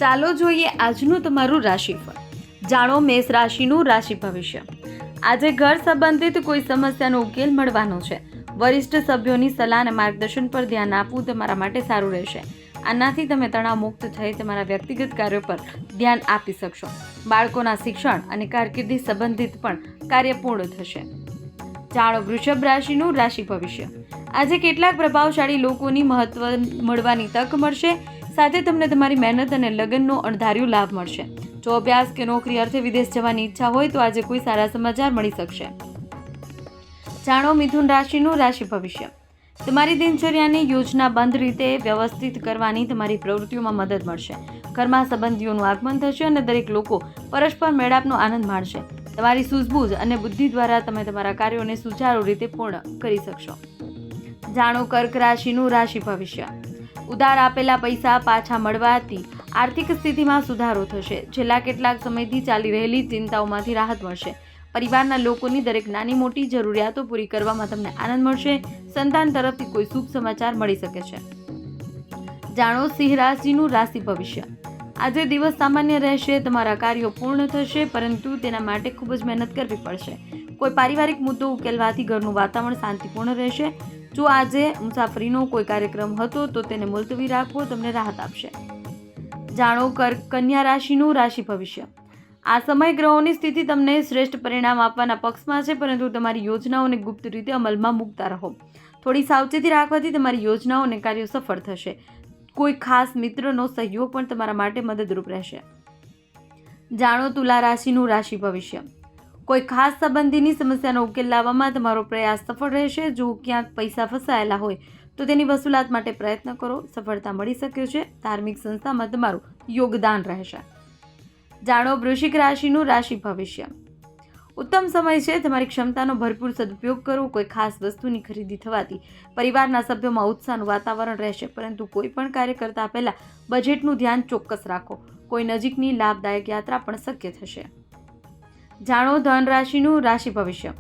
ચાલો જોઈએ આજનું તમારું રાશિફળ. જાણો મેષ રાશિનું રાશિ ભવિષ્ય. આજે ઘર સંબંધિત કોઈ સમસ્યાનો ઉકેલ મળવાનો છે. વરિષ્ઠ સભ્યોની સલાહ અને માર્ગદર્શન પર ધ્યાન આપવું તમારા માટે સારું રહેશે. આનાથી તમે તણાવ મુક્ત થઈ તમારા વ્યક્તિગત કાર્યો પર ધ્યાન આપી શકશો. બાળકોના શિક્ષણ અને કારકિર્દી સંબંધિત પણ કાર્ય પૂર્ણ થશે. જાણો વૃષભ રાશિનું રાશિ ભવિષ્ય. આજે કેટલાક પ્રભાવશાળી લોકોની મહત્વ મળવાની તક મળશે. સાથે તમને તમારી મહેનત અને લગ્નનો અણધાર્યો લાભ મળશે. જો અભ્યાસ કે નોકરી અર્થે વિદેશ જવાની ઈચ્છા હોય તો આજે કોઈ સારા સમાચાર મળી શકશે. જાણો મિથુન રાશિનું રાશિ ભવિષ્ય. તમારી દિનચર્યાની યોજનાબંધ રીતે વ્યવસ્થિત કરવાની તમારી પ્રવૃત્તિઓમાં મદદ મળશે. ઘરમાં સંબંધીઓનું આગમન થશે અને દરેક લોકો પરસ્પર મેળાપનો આનંદ માણશે. તમારી સૂઝબૂઝ અને બુદ્ધિ દ્વારા તમે તમારા કાર્યોને સુચારુ રીતે પૂર્ણ કરી શકશો. જાણો કર્ક રાશિનું રાશિ ભવિષ્ય. ઉધાર આપેલા પૈસા પાછા મળવાથી આર્થિક સ્થિતિમાં સુધારો થશે. છેલ્લા કેટલાક સમયથી ચાલી રહેલી ચિંતાઓમાંથી રાહત મળશે. પરિવારના લોકોની દરેક નાની મોટી જરૂરિયાતો પૂરી કરવામાં તમને આનંદ મળશે. સંતાન તરફથી કોઈ શુભ સમાચાર મળી શકે છે. જાણો સિંહ રાશિનું રાશિ ભવિષ્ય. આજે દિવસ સામાન્ય રહેશે. તમારા કાર્યો પૂર્ણ થશે, પરંતુ તેના માટે ખૂબ જ મહેનત કરવી પડશે. કોઈ પારિવારિક મુદ્દો ઉકેલવાથી ઘરનું વાતાવરણ શાંતિપૂર્ણ રહેશે. જો આજે મુસાફરીનો કોઈ કાર્યક્રમ હતો તો તેને મુલતવી રાખવો તમને રાહત આપશે. જાણો કન્યા રાશિનું રાશિ ભવિષ્ય. આ સમય ગ્રહોની સ્થિતિ તમને શ્રેષ્ઠ પરિણામ આપવાના પક્ષમાં છે, પરંતુ તમારી યોજનાઓને ગુપ્ત રીતે અમલમાં મૂકતા રહો. થોડી સાવચેતી રાખવાથી તમારી યોજનાઓ અને કાર્યો સફળ થશે. કોઈ ખાસ મિત્રનો સહયોગ પણ તમારા માટે મદદરૂપ રહેશે. જાણો તુલા રાશિનું રાશિ ભવિષ્ય. કોઈ ખાસ સંબંધીની સમસ્યાનો ઉકેલ લાવવામાં તમારો પ્રયાસ સફળ રહેશે. જો ક્યાંક પૈસા ફસાયેલા હોય તો તેની વસૂલાત માટે પ્રયત્ન કરો. સફળતા મળી શકે છે. ધાર્મિક સંસ્થામાં તમારું યોગદાન રહેશે. જાણો વૃશ્ચિક રાશિનું રાશિ ભવિષ્ય. ઉત્તમ સમય છે. તમારી ક્ષમતાનો ભરપૂર સદુપયોગ કરો. કોઈ ખાસ વસ્તુની ખરીદી થવાથી પરિવારના સભ્યોમાં ઉત્સાહનું વાતાવરણ રહેશે, પરંતુ કોઈ પણ કાર્ય કરતા પહેલા બજેટનું ધ્યાન ચોક્કસ રાખો. કોઈ નજીકની લાભદાયક યાત્રા પણ શક્ય થશે. જાણો ધન રાશિનું રાશિ ભવિષ્ય.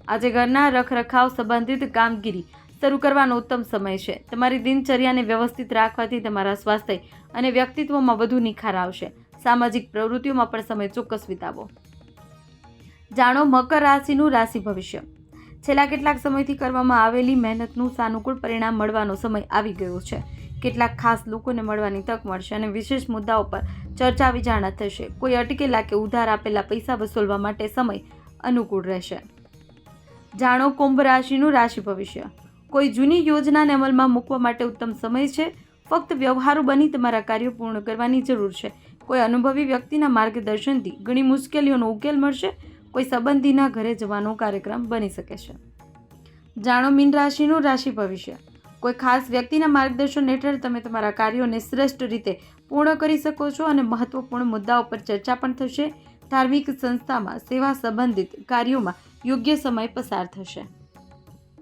આજે ઘરના રખરખાવ સંબંધિત કામગીરી શરૂ કરવાનો ઉત્તમ સમય છે. તમારી દિનચર્યાને વ્યવસ્થિત રાખવાથી તમારા સ્વાસ્થ્ય અને વ્યક્તિત્વમાં વધુ નિખાર આવશે. સામાજિક પ્રવૃત્તિઓમાં પણ સમય ચોક્કસ વિતાવો. જાણો મકર રાશિનું રાશિ ભવિષ્ય. છેલ્લા કેટલાક સમયથી કરવામાં આવેલી મહેનતનું સાનુકૂળ પરિણામ મળવાનો સમય આવી ગયો છે. કેટલાક ખાસ લોકોને મળવાની તક મળશે અને વિશેષ મુદ્દાઓ પર ચર્ચા વિચારણા થશે. કોઈ અટકેલા કે ઉધાર આપેલા પૈસા વસૂલવા માટે સમય અનુકૂળ રહેશે. જાણો કુંભ રાશિનું રાશિ ભવિષ્ય. કોઈ જૂની યોજનાને અમલમાં મૂકવા માટે ઉત્તમ સમય છે. ફક્ત વ્યવહારુ બની તમારા કાર્યો પૂર્ણ કરવાની જરૂર છે. કોઈ અનુભવી વ્યક્તિના માર્ગદર્શનથી ઘણી મુશ્કેલીઓનો ઉકેલ મળશે. કોઈ સંબંધીના ઘરે જવાનો કાર્યક્રમ બની શકે છે. જાણો મીન રાશિનું રાશિ ભવિષ્ય. કોઈ ખાસ વ્યક્તિના માર્ગદર્શન હેઠળ તમે તમારા કાર્યોને શ્રેષ્ઠ રીતે પૂર્ણ કરી શકો છો અને મહત્વપૂર્ણ મુદ્દાઓ પર ચર્ચા પણ થશે. ધાર્મિક સંસ્થામાં સેવા સંબંધિત કાર્યોમાં યોગ્ય સમય પસાર થશે.